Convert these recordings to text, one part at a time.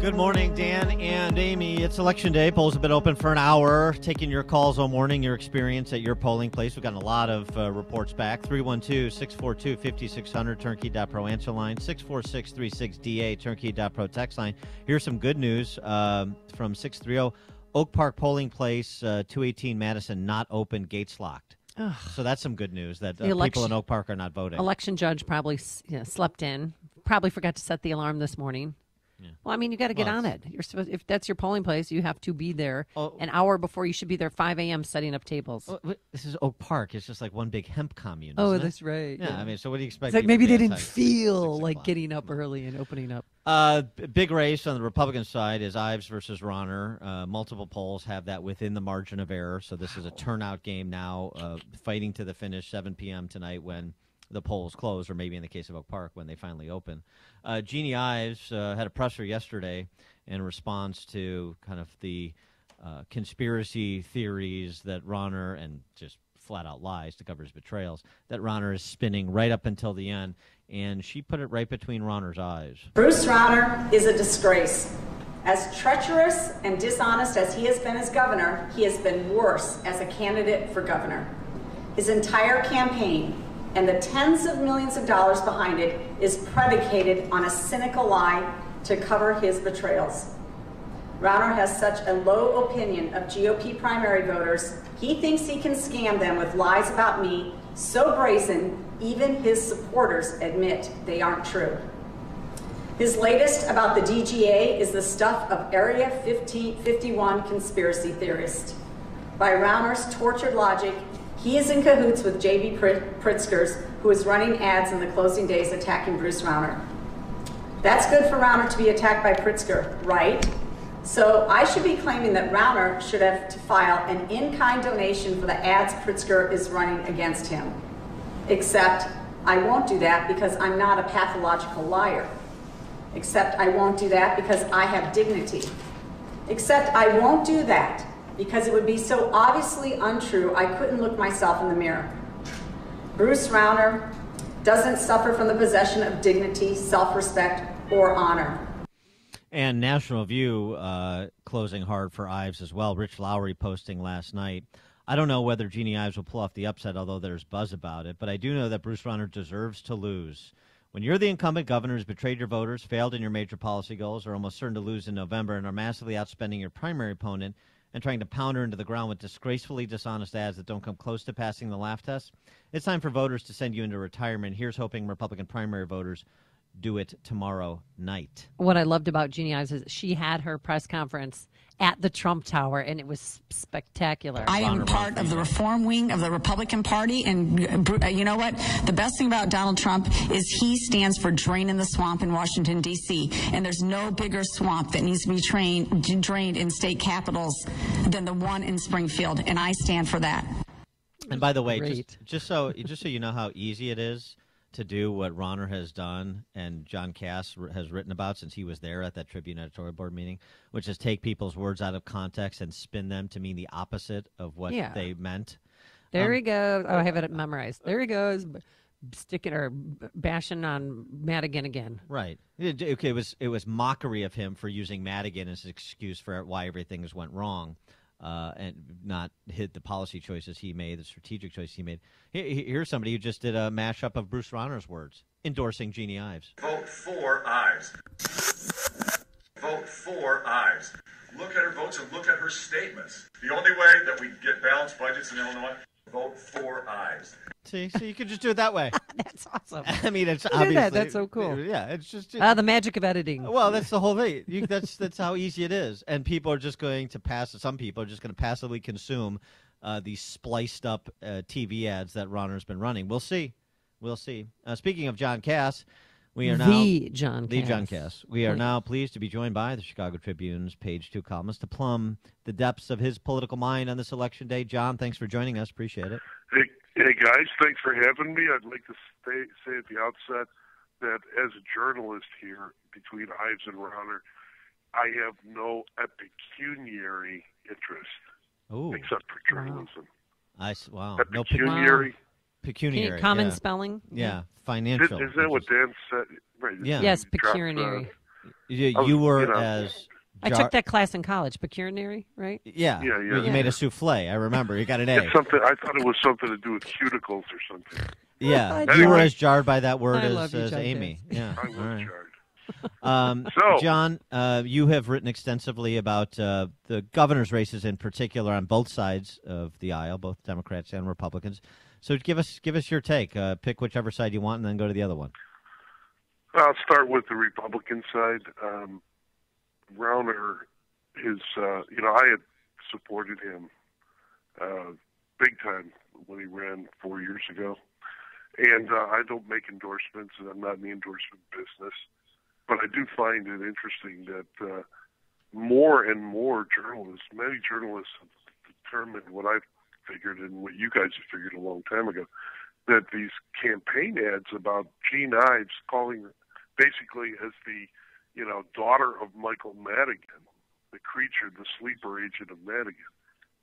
Good morning, Dan and Amy. It's Election Day. Polls have been open for an hour. Taking your calls all morning, your experience at your polling place. We've gotten a lot of reports back. 312-642-5600, turnkey.pro answer line. 64636DA, turnkey.pro text line. Here's some good news from 630. Oak Park polling place, 218 Madison, not open, gates locked. Ugh. So that's some good news that people in Oak Park are not voting. Election judge probably slept in. Probably forgot to set the alarm this morning. Yeah. Well, I mean, you got to get on it. You're supposed, if that's your polling place, you have to be there an hour before. You should be there 5 a.m. setting up tables. This is Oak Park. It's just like one big hemp commune. That's right. Yeah, I mean, so what do you expect? Like maybe they didn't feel like getting up early and opening up. Big race on the Republican side is Ives versus Ronner. Multiple polls have that within the margin of error. So this is a turnout game now, fighting to the finish, 7 p.m. tonight when the polls close, or maybe in the case of Oak Park when they finally open. Jeannie Ives had a presser yesterday in response to kind of the conspiracy theories that Ronner, and just flat-out lies to cover his betrayals, that Ronner is spinning right up until the end, and she put it right between Ronner's eyes. Bruce Ronner is a disgrace. As treacherous and dishonest as he has been as governor, he has been worse as a candidate for governor. His entire campaign and the tens of millions of dollars behind it is predicated on a cynical lie to cover his betrayals. Ronner has such a low opinion of GOP primary voters, he thinks he can scam them with lies about me so brazen, even his supporters admit they aren't true. His latest about the DGA is the stuff of Area 51 conspiracy theorists. By Ronner's tortured logic, he is in cahoots with J.B. Pritzker, who is running ads in the closing days attacking Bruce Ronner. That's good for Ronner to be attacked by Pritzker, right? So I should be claiming that Ronner should have to file an in-kind donation for the ads Pritzker is running against him. Except I won't do that because I'm not a pathological liar. Except I won't do that because I have dignity. Except I won't do that because it would be so obviously untrue I couldn't look myself in the mirror. Bruce Ronner doesn't suffer from the possession of dignity, self-respect, or honor. And National View closing hard for Ives as well. Rich Lowry posting last night. I don't know whether Jeannie Ives will pull off the upset, although there's buzz about it, but I do know that Bruce Ronner deserves to lose. When you're the incumbent governor who's betrayed your voters, failed in your major policy goals, are almost certain to lose in November, and are massively outspending your primary opponent and trying to pound her into the ground with disgracefully dishonest ads that don't come close to passing the laugh test, it's time for voters to send you into retirement. Here's hoping Republican primary voters do it tomorrow night. What I loved about Jeannie Ives is she had her press conference at the Trump Tower, and it was spectacular. I am part of the reform wing of the Republican Party, and you know what? The best thing about Donald Trump is he stands for draining the swamp in Washington, D.C., and there's no bigger swamp that needs to be drained in state capitals than the one in Springfield, and I stand for that. And by the way, just so you know how easy it is to do what Ronner has done and John Kass has written about since he was there at that Tribune editorial board meeting, which is take people's words out of context and spin them to mean the opposit of what they meant. There he goes. Oh, I have it memorized. There he goes, sticking or bashing on Madigan again. Right. It was mockery of him for using Madigan as an excuse for why everything went wrong. And not hit the policy choices he made, the strategic choices he made. Here's somebody who just did a mashup of Bruce Ronner's words, endorsing Jeannie Ives. Vote for Ives. Vote for Ives. Look at her votes and look at her statements. The only way that we get balanced budgets in Illinois, vote for Ives. See, so you could just do it that way. That's awesome. I mean, it's obviously that's so cool. Yeah, it's just the magic of editing. Well, that's the whole thing. That's how easy it is, and people are just going to some people are just going to passively consume these spliced up TV ads that Ronner's been running. We'll see. Speaking of John Kass, we are now the John Kass. We are now pleased to be joined by the Chicago Tribune's Page 2 columnist to plumb the depths of his political mind on this election day. John, thanks for joining us. Appreciate it. Hey guys, thanks for having me. I'd like to say at the outset that as a journalist here between Ives and Ronner, I have no pecuniary interest except for journalism. Wow. No pecuniary. Pecuniary. Common spelling. Yeah. Financial. Is that what Dan said? Right. Yeah. Yes, pecuniary. You were as... I took that class in college, pecuniary, right? Yeah. You made a souffle. I remember. You got an A. It's something. I thought it was something to do with cuticles or something. Yeah. Anyway. You were as jarred by that word as John Amy. Kass. Yeah. I was All right. jarred. John, you have written extensively about the governor's races in particular on both sides of the aisle, both Democrats and Republicans. So give us your take. Pick whichever side you want and then go to the other one. I'll start with the Republican side. Rauner is, I had supported him big time when he ran 4 years ago. And I don't make endorsements, and I'm not in the endorsement business. But I do find it interesting that more and more journalists, many journalists have determined what I've figured and what you guys have figured a long time ago, that these campaign ads about Jean Ives calling her basically as the daughter of Michael Madigan, the creature, the sleeper agent of Madigan,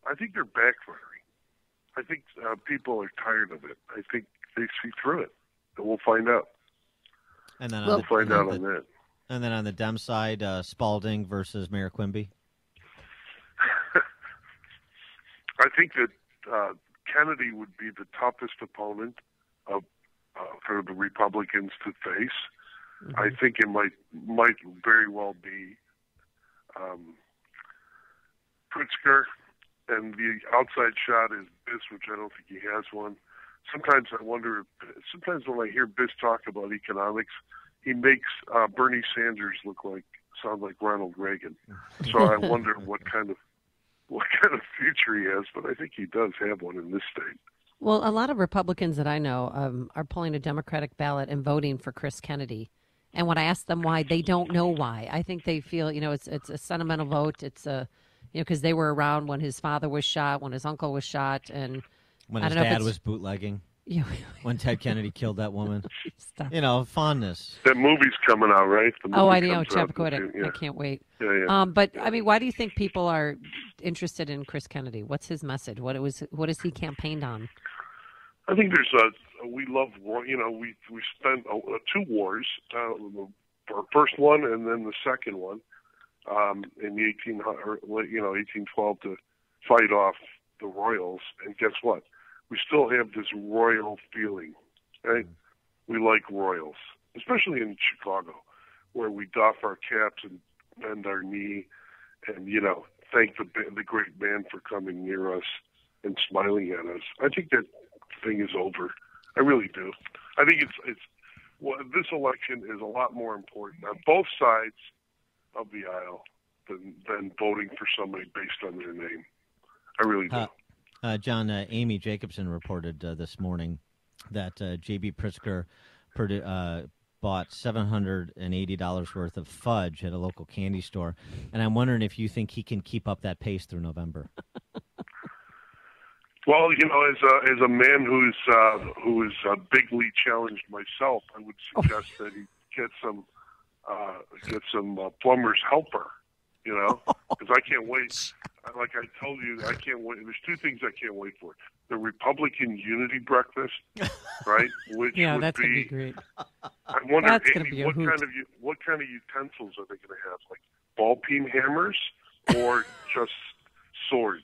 I think they're backfiring. I think people are tired of it. I think they see through it, and we'll find out. And then we'll find out on that. And then on the Dem side, Spalding versus Mayor Quimby. I think that Kennedy would be the toughest opponent for the Republicans to face. Mm-hmm. I think it might very well be Pritzker, and the outside shot is Biss, which I don't think he has one. Sometimes I wonder. Sometimes when I hear Biss talk about economics, he makes Bernie Sanders sound like Ronald Reagan. So I wonder what kind of future he has. But I think he does have one in this state. Well, a lot of Republicans that I know are pulling a Democratic ballot and voting for Chris Kennedy. And when I ask them why, they don't know why. I think they feel, it's a sentimental vote. It's because they were around when his father was shot, when his uncle was shot, and when his dad was bootlegging. Yeah. When Ted Kennedy killed that woman. Fondness. That movie's coming out, right? I know, Chappaquiddick. I can't wait. Yeah. But I mean, why do you think people are interested in Chris Kennedy? What's his message? What is he campaigned on? I think there's we love, we spent 2 wars, our first one and then the second one, in the 1812 to fight off the Royals. And guess what? We still have this royal feeling, right? We like royals, especially in Chicago, where we doff our caps and bend our knee and, thank the great man for coming near us and smiling at us. I think that thing is over. I really do. I think this election is a lot more important on both sides of the aisle than voting for somebody based on their name. I really do. John, Amy Jacobson reported this morning that J.B. Pritzker bought $780 worth of fudge at a local candy store, and I'm wondering if you think he can keep up that pace through November. Well, as a man who is bigly challenged myself, I would suggest that he get some plumber's helper. Because I can't wait. Like I told you, I can't wait. There's 2 things I can't wait for: the Republican Unity Breakfast, right? Which would that's be, gonna be great. I wonder, That's Amy, gonna be a what hoot. kind of utensils are they going to have? Like ball peen hammers or just swords?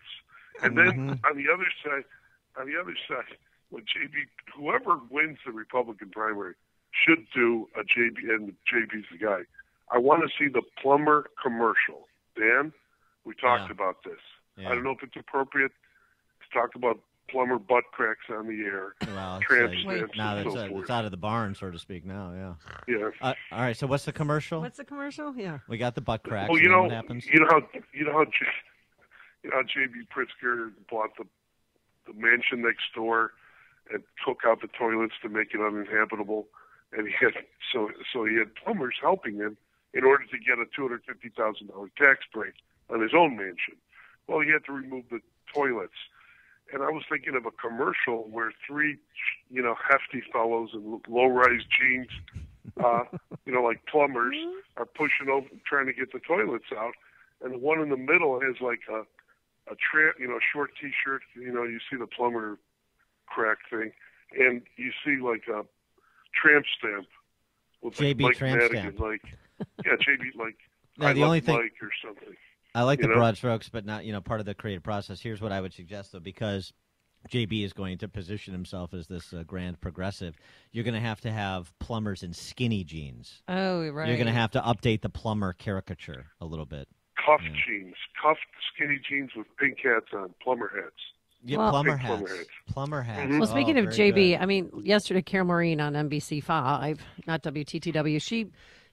And then on the other side, when whoever wins the Republican primary should do a JB, and JB's the guy. I want to see the plumber commercial. Dan, we talked about this. Yeah. I don't know if it's appropriate to talk about plumber butt cracks on the air. Well, it's out of the barn, so to speak. Now, yeah. All right. So, what's the commercial? Yeah, we got the butt cracks. Well, what happens? You know how J.B. Pritzker bought the mansion next door and took out the toilets to make it uninhabitable, and he had plumbers helping him in order to get a $250,000 tax break on his own mansion. Well, he had to remove the toilets. And I was thinking of a commercial where 3, hefty fellows in low-rise jeans, like plumbers, are pushing over, trying to get the toilets out. And the one in the middle has like a short T-shirt. You see the plumber crack thing, and you see like a tramp stamp with JB Mike tramp Madigan, stamp. Yeah, JB, like, No, I the love only thing Mike or something. I like the know? broad strokes, but not part of the creative process. Here's what I would suggest, though, because JB is going to position himself as this grand progressive. You're going to have plumbers in skinny jeans. Oh, right. You're going to have to update the plumber caricature a little bit. Cuffed jeans, cuffed skinny jeans with pink hats on, plumber hats. Yeah, Well, plumber hats. Plumber hats. Mm-hmm. Well, speaking of JB, good. I mean, yesterday, Carol Maureen on NBC5, not WTTW,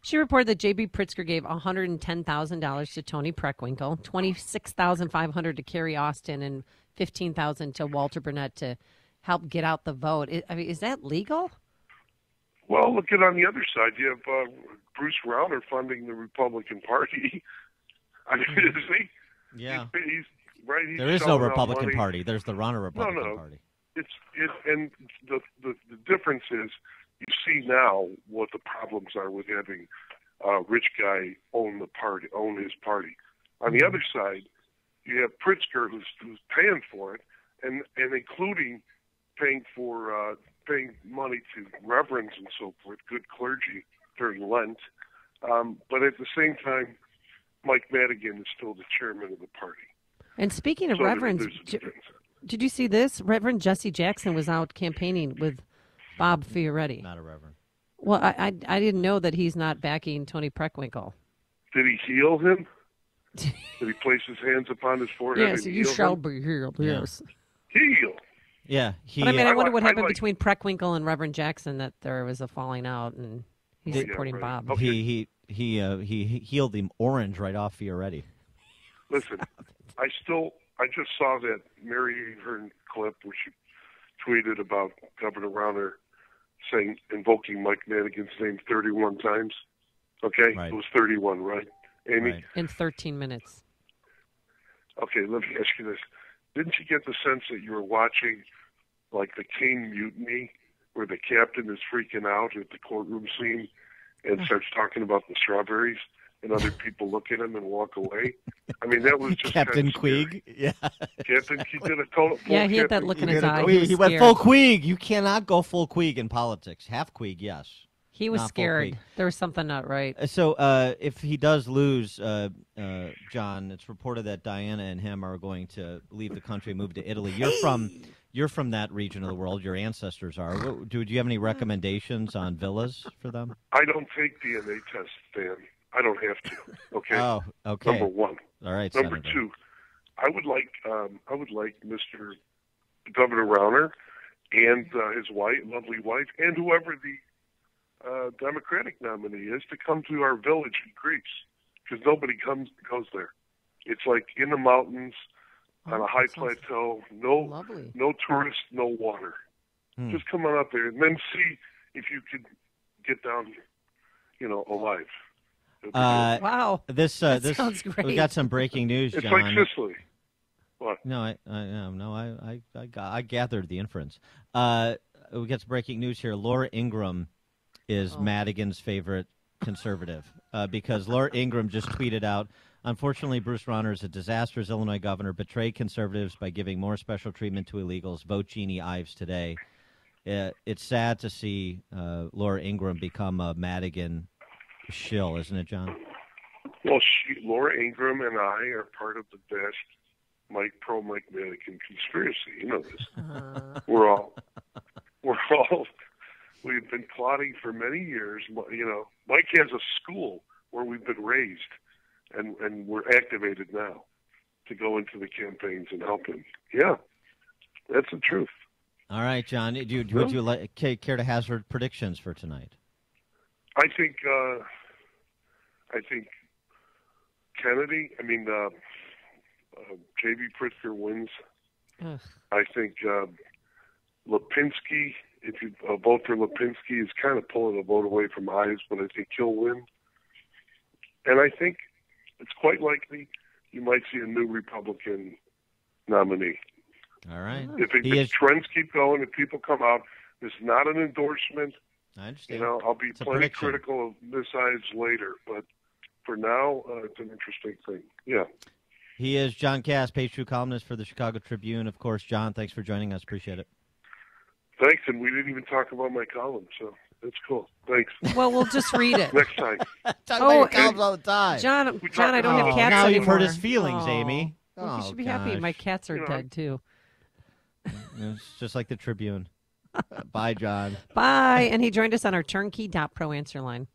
she reported that JB Pritzker gave $110,000 to Tony Preckwinkle, $26,500 to Carrie Austin, and $15,000 to Walter Burnett to help get out the vote. I mean, is that legal? Well, look at on the other side. You have Bruce Rauner funding the Republican Party. I mean, is he? Yeah. He's right. He's There is no Republican money. Party. There's the Rauner Republican No. Party. And the difference is you see now what the problems are with having a rich guy own his party. On the other side, you have Pritzker who's paying for it, and including paying money to reverends and so forth, good clergy during Lent. But at the same time, Mike Madigan is still the chairman of the party. And speaking of reverends, did you see this? Reverend Jesse Jackson was out campaigning with Bob Fioretti. Not a reverend. Well, I didn't know that he's not backing Tony Preckwinkle. Did he heal him? Did he place his hands upon his forehead? Yes, you shall be healed. Yes. Heal. Yeah, but I mean, I wonder what happened between Preckwinkle and Reverend Jackson, that there was a falling out, and he's supporting Bob. Okay. He healed the orange right off Fioretti. Listen, I just saw that Mary Ahern clip where she tweeted about Governor Rauner invoking Mike Madigan's name 31 times. Okay, right. It was 31, right, Amy? Right. In 13 minutes. Okay, let me ask you this: didn't you get the sense that you were watching like the King Mutiny, where the captain is freaking out at the courtroom scene and starts talking about the strawberries, and other people look at him and walk away? I mean, that was just Captain kind of Queeg. Yeah, Captain, he did a total. Yeah, he had that look in his eye. He went full Queeg. You cannot go full Queeg in politics. Half Queeg, yes. He was Not scared. There was something not right. So if he does lose, John, it's reported that Diana and him are going to leave the country and move to Italy. You're from that region of the world. Your ancestors are. Do you have any recommendations on villas for them? I don't take DNA tests, Dan. I don't have to. Okay. Oh, okay. Number one. All right. Number Senator. two, I would like Mr. Governor Rauner and his lovely wife, and whoever the Democratic nominee is, to come to our village in Greece, because nobody goes there. It's like in the mountains on a high plateau. No tourists, no water. Just come on up there and then see if you could get down, alive. Wow. This sounds great. We got some breaking news, It's John. like Sicily. What? No, I gathered the inference. We got some breaking news here. Laura Ingraham is Madigan's favorite conservative because Laura Ingraham just tweeted out, unfortunately, Bruce Rauner is a disastrous Illinois governor, betrayed conservatives by giving more special treatment to illegals. Vote Jeannie Ives today. It's sad to see Laura Ingraham become a Madigan shill, isn't it, John? Well, Laura Ingraham and I are part of the best Mike Madigan conspiracy. You know this. We've been plotting for many years. Mike has a school where we've been raised, and we're activated now to go into the campaigns and help him. Yeah, that's the truth. All right, John. Would you care to hazard predictions for tonight? I think Kennedy. J.B. Pritzker wins. Ugh. I think Lipinski. If you vote for Lipinski, is kind of pulling a vote away from Ives, but I think he'll win. And I think it's quite likely you might see a new Republican nominee. All right. If trends keep going, if people come out, this is not an endorsement. I understand. I'll be plenty critical of Miss Ives later, but for now, it's an interesting thing. Yeah. He is John Kass, page 2 columnist for the Chicago Tribune. Of course, John, thanks for joining us. Appreciate it. Thanks, and we didn't even talk about my column, so that's cool. Thanks. Well, we'll just read it. Next time. Talk about your columns all the time. John, I don't have cats now anymore. you've hurt his feelings, Amy. Well, you should be happy. My cats are dead, too. It's just like the Tribune. Bye, John. Bye. And he joined us on our turnkey.pro answer line.